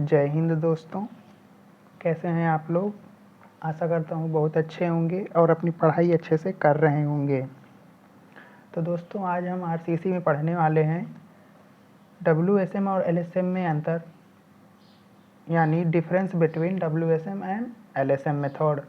जय हिंद दोस्तों, कैसे हैं आप लोग। आशा करता हूँ बहुत अच्छे होंगे और अपनी पढ़ाई अच्छे से कर रहे होंगे। तो दोस्तों, आज हम आरसीसी में पढ़ने वाले हैं डब्ल्यूएसएम और एलएसएम में अंतर, यानी difference between WSM and LSM method.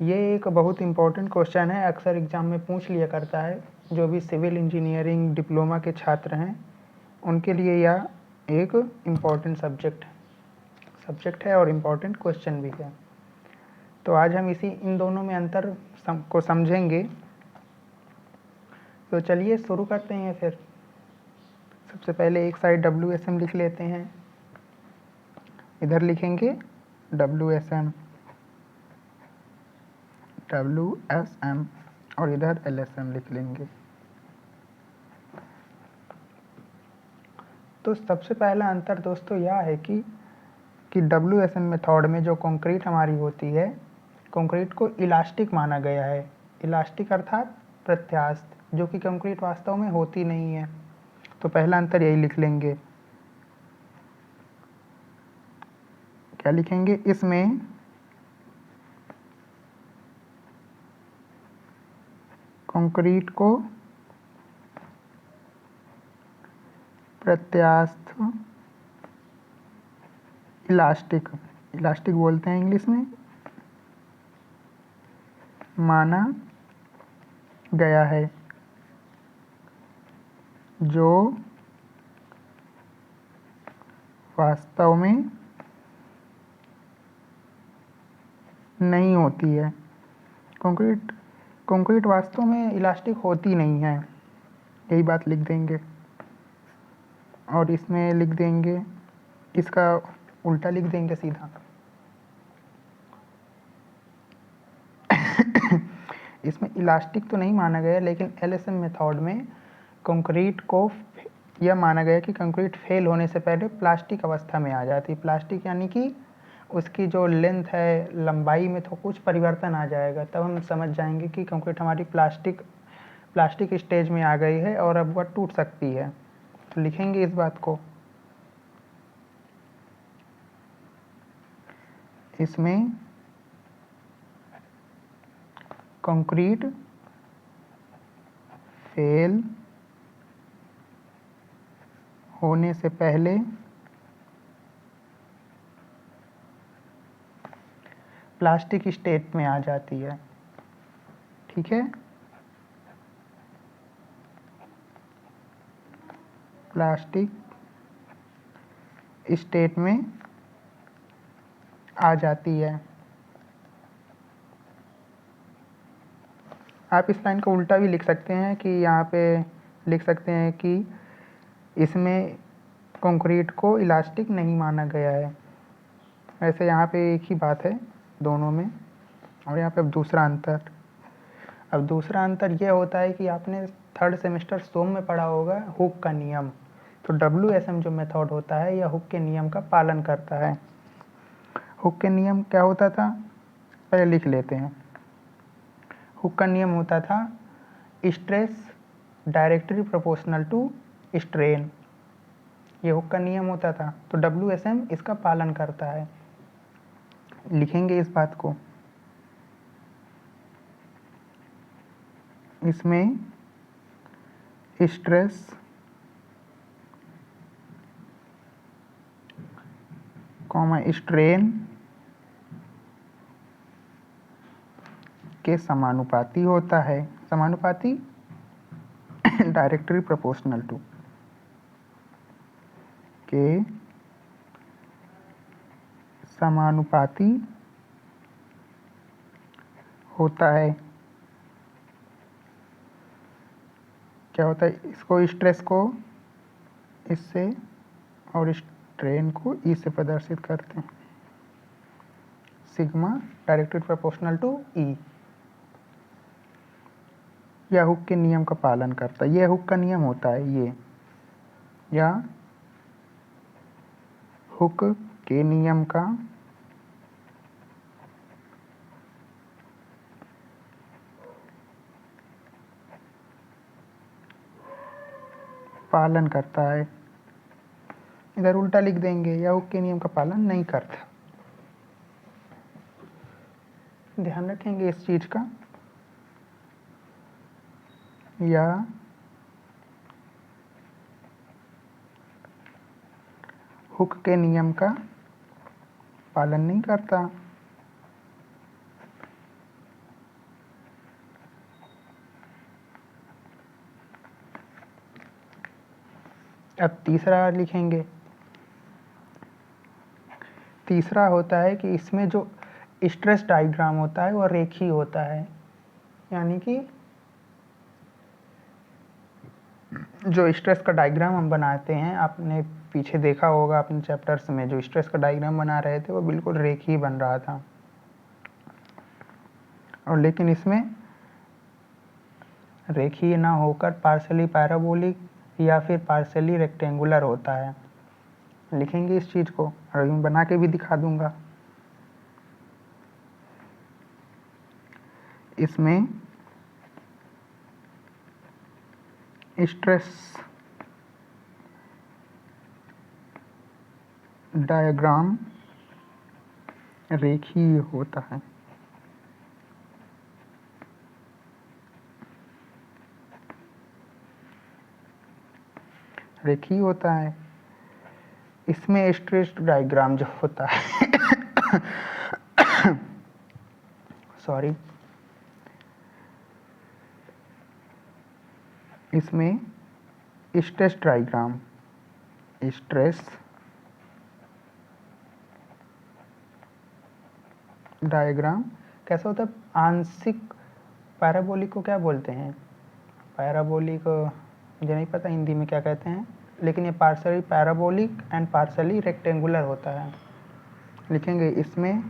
ये एक बहुत इम्पोर्टेंट क्वेश्चन है, अक्सर एग्ज़ाम में पूछ लिया करता है। जो भी सिविल इंजीनियरिंग डिप्लोमा के छात्र हैं उनके लिए यह एक इम्पॉर्टेंट सब्जेक्ट है और इम्पॉर्टेंट क्वेश्चन भी है। तो आज हम इन दोनों में अंतर को समझेंगे। तो चलिए शुरू करते हैं फिर। सबसे पहले एक साइड डब्ल्यूएसएम लिख लेते हैं। इधर लिखेंगे डब्ल्यूएसएम और इधर एलएसएम लिख लेंगे। तो सबसे पहला अंतर दोस्तों यह है कि डब्ल्यूएसएम मेथड में जो कंक्रीट हमारी होती है, कंक्रीट को इलास्टिक माना गया है। इलास्टिक अर्थात प्रत्यास्थ, जो कि कंक्रीट वास्तव में होती नहीं है। तो पहला अंतर यही लिख लेंगे। क्या लिखेंगे इसमें? कंक्रीट को प्रत्यास्थ इलास्टिक बोलते हैं इंग्लिश में, माना गया है, जो वास्तव में नहीं होती है। कंक्रीट वास्तव में इलास्टिक होती नहीं है, यही बात लिख देंगे। और इसमें लिख देंगे, इसका उल्टा लिख देंगे सीधा। इसमें इलास्टिक तो नहीं माना गया, लेकिन एलएसएम मेथड में कंक्रीट को यह माना गया कि कंक्रीट फेल होने से पहले प्लास्टिक अवस्था में आ जाती है। प्लास्टिक यानी कि उसकी जो लेंथ है, लंबाई में तो कुछ परिवर्तन आ जाएगा, तब हम समझ जाएंगे कि कंक्रीट हमारी प्लास्टिक स्टेज में आ गई है और अब वह टूट सकती है। तो लिखेंगे इस बात को। इसमें कंक्रीट फेल होने से पहले प्लास्टिक स्टेट में आ जाती है। ठीक है, प्लास्टिक स्टेट में आ जाती है। आप इस लाइन को उल्टा भी लिख सकते हैं कि यहाँ पे लिख सकते हैं कि इसमें कंक्रीट को इलास्टिक नहीं माना गया है। वैसे यहाँ पे एक ही बात है दोनों में। और यहाँ पे अब दूसरा अंतर ये होता है कि आपने थर्ड सेमेस्टर सोम में पढ़ा होगा हुक का नियम। तो डब्ल्यूएसएम जो मेथड होता है यह हुक के नियम का पालन करता है। हुक के नियम क्या होता था, पहले लिख लेते हैं। हुक का नियम होता था stress directly proportional to strain. ये हुक का नियम होता था। तो डब्ल्यूएसएम इसका पालन करता है। लिखेंगे इस बात को। इसमें स्ट्रेस स्ट्रेन के समानुपाती होता है। समानुपाती डायरेक्टली प्रोपोर्शनल टू के समानुपाती होता है। क्या होता है, इसको स्ट्रेस को इससे और स्ट्रेन को ई से प्रदर्शित करते हैं। सिग्मा डायरेक्टली प्रोपोर्शनल टू ई। यह हुक के नियम का पालन करता है। यह हुक का नियम होता है या हुक के नियम का पालन करता है। इधर उल्टा लिख देंगे, या हुक के नियम का पालन नहीं करता। ध्यान रखेंगे इस चीज का। या हुक के नियम का पालन नहीं करता। अब तीसरा लिखेंगे। तीसरा होता है कि इसमें जो स्ट्रेस डायग्राम होता है वो रेखीय होता है, यानी कि जो स्ट्रेस का डायग्राम हम बनाते हैं, आपने पीछे देखा होगा अपने चैप्टर्स में, जो स्ट्रेस का डायग्राम बना रहे थे वो बिल्कुल रेखीय बन रहा था। और लेकिन इसमें रेखीय ना होकर पार्शियली पैराबोलिक या फिर पार्शियली रेक्टेंगुलर होता है। लिखेंगे इस चीज को और मैं बना के भी दिखा दूंगा। इसमें स्ट्रेस डायग्राम रेखीय होता है। रेखीय होता है। इसमें स्ट्रेस डायग्राम जो होता है सॉरी, इसमें स्ट्रेस डायग्राम, स्ट्रेस डायग्राम कैसा होता है? आंशिक पैराबोलिक को क्या बोलते हैं? पैराबोलिक मुझे नहीं पता हिंदी में क्या कहते हैं, लेकिन ये partially parabolic and partially rectangular होता है। लिखेंगे इसमें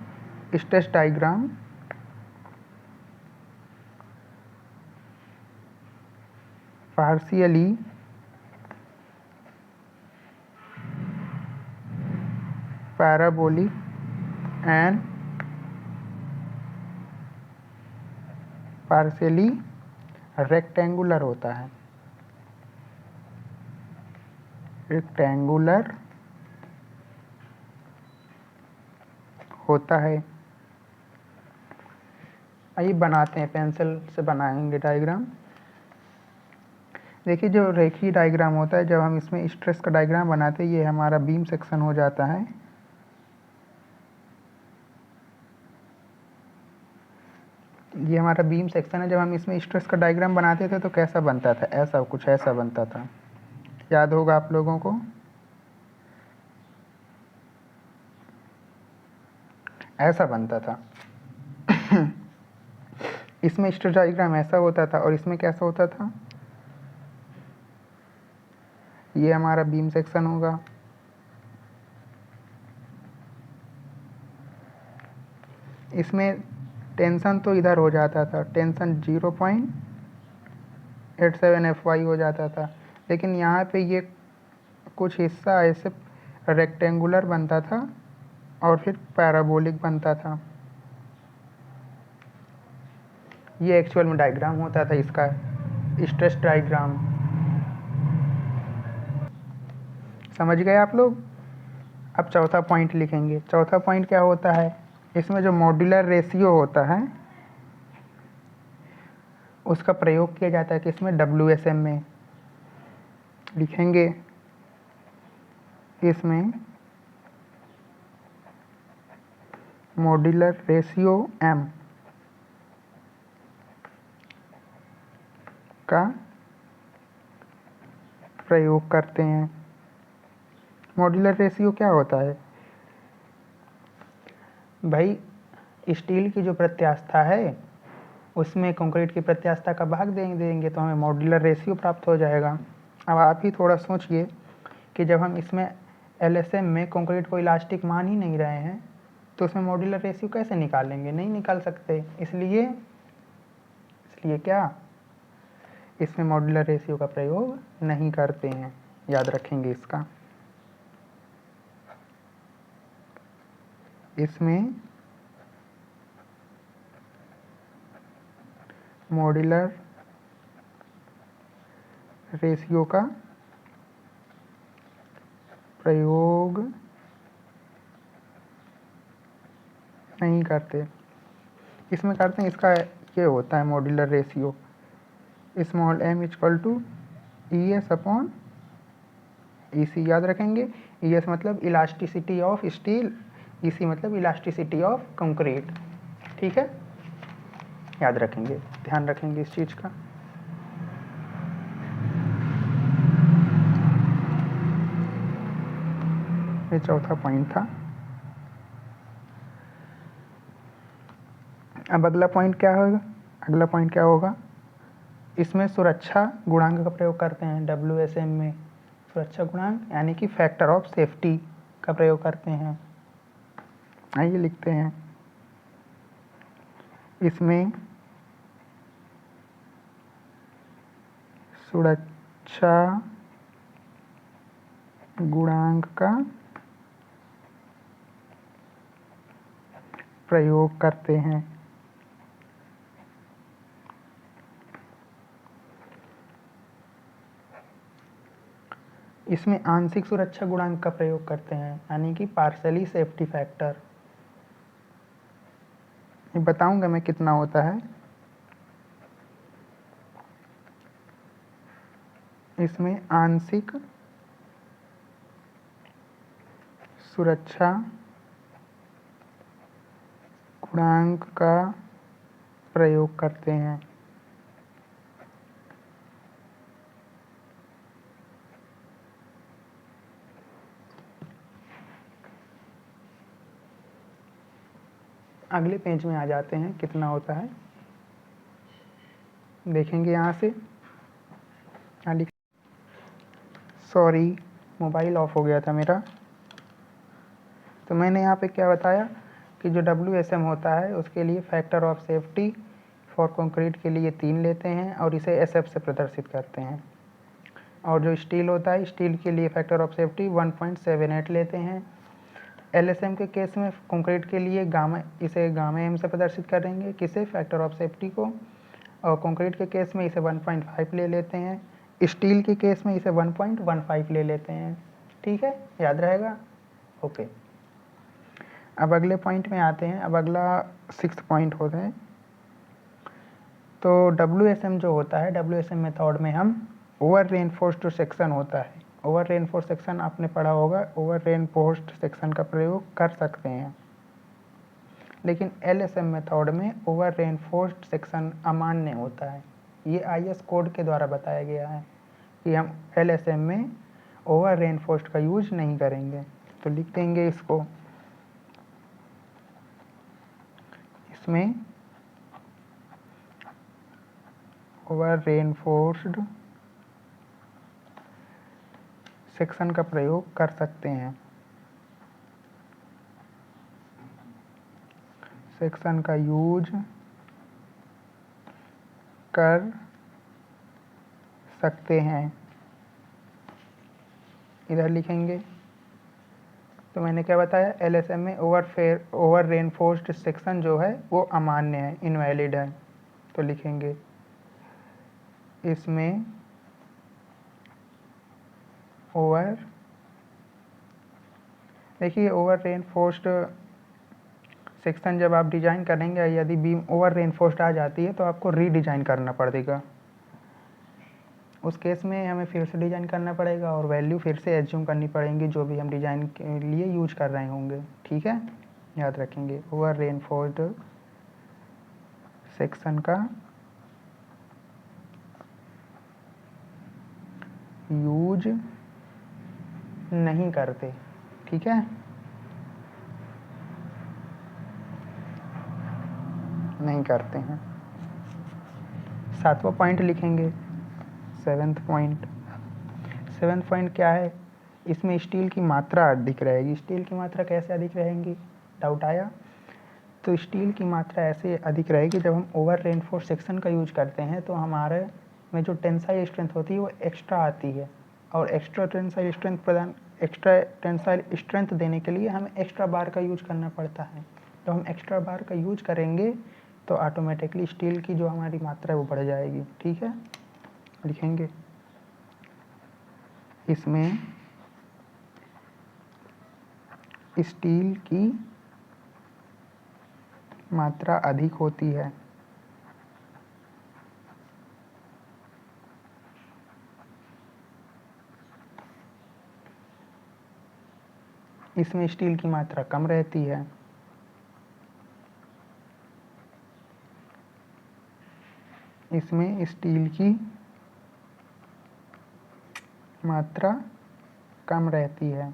stress diagram partially parabolic and partially rectangular होता है। रेक्टेंगुलर होता है। आइए बनाते हैं, पेंसिल से बनाएंगे डायग्राम। देखिए जो रेखीय डायग्राम होता है, जब हम इसमें स्ट्रेस का डायग्राम बनाते हैं, ये हमारा बीम सेक्शन हो जाता है। ये हमारा बीम सेक्शन है। जब हम इसमें स्ट्रेस का डायग्राम बनाते थे तो कैसा बनता था? ऐसा, कुछ ऐसा बनता था। याद होगा आप लोगों को? ऐसा बनता था इसमें स्ट्रेस डायग्राम ऐसा होता था, और इसमें कैसा होता था? ये हमारा बीम सेक्शन होगा। इसमें टेंशन तो इधर हो जाता था, टेंशन 0.87 FY हो जाता था, लेकिन यहाँ पे ये कुछ हिस्सा ऐसे रेक्टेंगुलर बनता था और फिर पैराबोलिक बनता था। ये एक्चुअल में डायग्राम होता था इसका, स्ट्रेस डायग्राम। समझ गए आप लोग? अब चौथा पॉइंट लिखेंगे। चौथा पॉइंट क्या होता है? इसमें जो मॉड्यूलर रेशियो होता है उसका प्रयोग किया जाता है कि इसमें WSM में। लिखेंगे इसमें मॉड्यूलर रेशियो M का प्रयोग करते हैं। मॉड्यूलर रेशियो क्या होता है भाई? स्टील की जो प्रत्यास्था है उसमें कंक्रीट की प्रत्यास्था का भाग देंगे तो हमें मॉड्यूलर रेशियो प्राप्त हो जाएगा। अब आप ही थोड़ा सोचिए कि जब हम इसमें LSM में कंक्रीट को इलास्टिक मान ही नहीं रहे हैं तो उसमें मॉड्यूलर रेशियो कैसे निकालेंगे? नहीं निकाल सकते। इसलिए क्या, इसमें मॉड्यूलर रेशियो का प्रयोग नहीं करते हैं। याद रखेंगे इसका। इसमें मॉड्यूलर रेशियो का प्रयोग नहीं करते। इसमें करते हैं, इसका ये होता है modular ratio, small m equal to ES upon EC। याद रखेंगे, ES मतलब इलास्टिसिटी ऑफ स्टील, EC मतलब इलास्टिसिटी ऑफ कंक्रीट। ठीक है, याद रखेंगे, ध्यान रखेंगे इस चीज़ का। ये चौथा पॉइंट था। अब अगला पॉइंट क्या होगा? अगला पॉइंट क्या होगा? इसमें सुरक्षा गुणांक का प्रयोग करते हैं। WSM में सुरक्षा गुणांक यानी कि फैक्टर ऑफ सेफ्टी का प्रयोग करते हैं। आइए लिखते हैं, इसमें सुरक्षा गुणांक का प्रयोग करते हैं। इसमें आंशिक सुरक्षा गुणांक का प्रयोग करते हैं, यानी कि पार्शली सेफ्टी फैक्टर। ये बताऊंगा मैं कितना होता है। इसमें आंशिक सुरक्षा गुणांक का प्रयोग करते हैं। अगले पेज में आ जाते हैं, कितना होता है देखेंगे यहाँ से। सॉरी, मोबाइल ऑफ हो गया था मेरा। तो मैंने यहाँ पे क्या बताया कि जो WSM होता है उसके लिए factor of safety for concrete के लिए 3 लेते हैं और इसे SF से प्रदर्शित करते हैं। और जो स्टील होता है, स्टील के लिए फैक्टर ऑफ सेफ्टी 1.78 लेते हैं। LSM के केस में कंक्रीट के लिए इसे गामा M से प्रदर्शित करेंगे, किसे? फैक्टर ऑफ सेफ्टी को। और कंक्रीट के केस में इसे 1.5 ले लेते हैं। स्टील के केस में इसे 1.15 ले लेते हैं। ठीक है, याद रहेगा। ओके, अब अगले पॉइंट में आते हैं। अब अगला 6th पॉइंट होता है। तो WSM जो होता है, WSM मेथड में हम ओवर रेनफोर्स्ड सेक्शन होता है, ओवर रेनफोर्स्ड सेक्शन आपने पढ़ा होगा, ओवर रेनफोर्स्ड सेक्शन का प्रयोग कर सकते हैं। लेकिन LSM मेथड में ओवर रेनफोर्स्ड सेक्शन अमान्य होता है। ये IS कोड के द्वारा बताया गया है कि हम LSM में ओवर रेनफोर्स्ड का यूज नहीं करेंगे। तो लिख देंगे इसको, इसमें ओवर रेनफोर्स्ड सेक्शन का प्रयोग कर सकते हैं। सेक्शन का यूज कर सकते हैं, इधर लिखेंगे। तो मैंने क्या बताया, LSM में ओवर रेनफोर्स्ड सेक्शन जो है वो अमान्य है, इनवैलिड है। तो लिखेंगे इसमें देखिए ओवर रेनफोर्स्ड सेक्शन जब आप डिजाइन करेंगे, यदि बीम ओवर रेनफोर्स्ड आ जाती है तो आपको रीडिजाइन करना पड़ेगा। उस केस में हमें फिर से डिजाइन करना पड़ेगा और वैल्यू फिर से एज्यूम करनी पड़ेगी जो भी हम डिजाइन के लिए यूज कर रहे होंगे। ठीक है, याद रखेंगे, ओवर रेनफोर्स्ड सेक्शन का यूज नहीं करते। ठीक है, नहीं करते हैं। 7वां पॉइंट लिखेंगे, 7th पॉइंट। 7th पॉइंट क्या है? इसमें स्टील की मात्रा अधिक रहेगी। स्टील की मात्रा कैसे अधिक रहेगी, डाउट आया? तो स्टील की मात्रा ऐसे अधिक रहेगी, जब हम ओवर रेनफोर्स सेक्शन का यूज करते हैं तो हमारे में जो टेंसाइल स्ट्रेंथ होती है वो एक्स्ट्रा आती है, और एक्स्ट्रा टेंसाइल स्ट्रेंथ देने के लिए हमें एक्स्ट्रा बार का यूज करना पड़ता है। तो हम एक्स्ट्रा बार का यूज करेंगे तो ऑटोमेटिकली स्टील की जो हमारी मात्रा है वो बढ़ जाएगी। ठीक है, लिखेंगे इसमें स्टील की मात्रा अधिक होती है। इसमें स्टील की मात्रा कम रहती है। इसमें स्टील की मात्रा कम रहती है।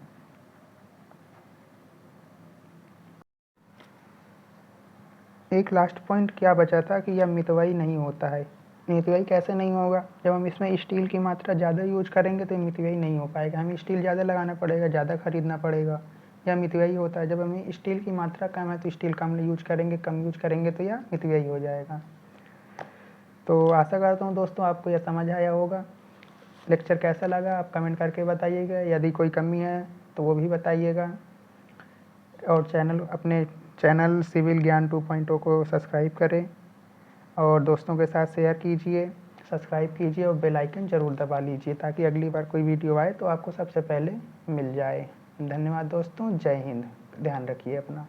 एक लास्ट पॉइंट क्या बचा था कि यह मितव्ययी नहीं होता है। मितव्ययी कैसे नहीं होगा? जब हम इसमें स्टील की मात्रा ज़्यादा यूज करेंगे तो मितव्ययी नहीं हो पाएगा, हमें स्टील ज़्यादा लगाना पड़ेगा, ज़्यादा खरीदना पड़ेगा। यह मितव्ययी होता है। जब हमें स्टील की मात्रा कम है तो स्टील कम यूज करेंगे तो यह मितव्ययी हो जाएगा। तो आशा करता हूँ दोस्तों आपको यह समझ आया होगा। लेक्चर कैसा लगा आप कमेंट करके बताइएगा, यदि कोई कमी है तो वो भी बताइएगा। और अपने चैनल सिविल ज्ञान 2.0 को सब्सक्राइब करें और दोस्तों के साथ शेयर कीजिए, सब्सक्राइब कीजिए और बेल आइकन ज़रूर दबा लीजिए ताकि अगली बार कोई वीडियो आए तो आपको सबसे पहले मिल जाए। धन्यवाद दोस्तों, जय हिंद, ध्यान रखिए अपना।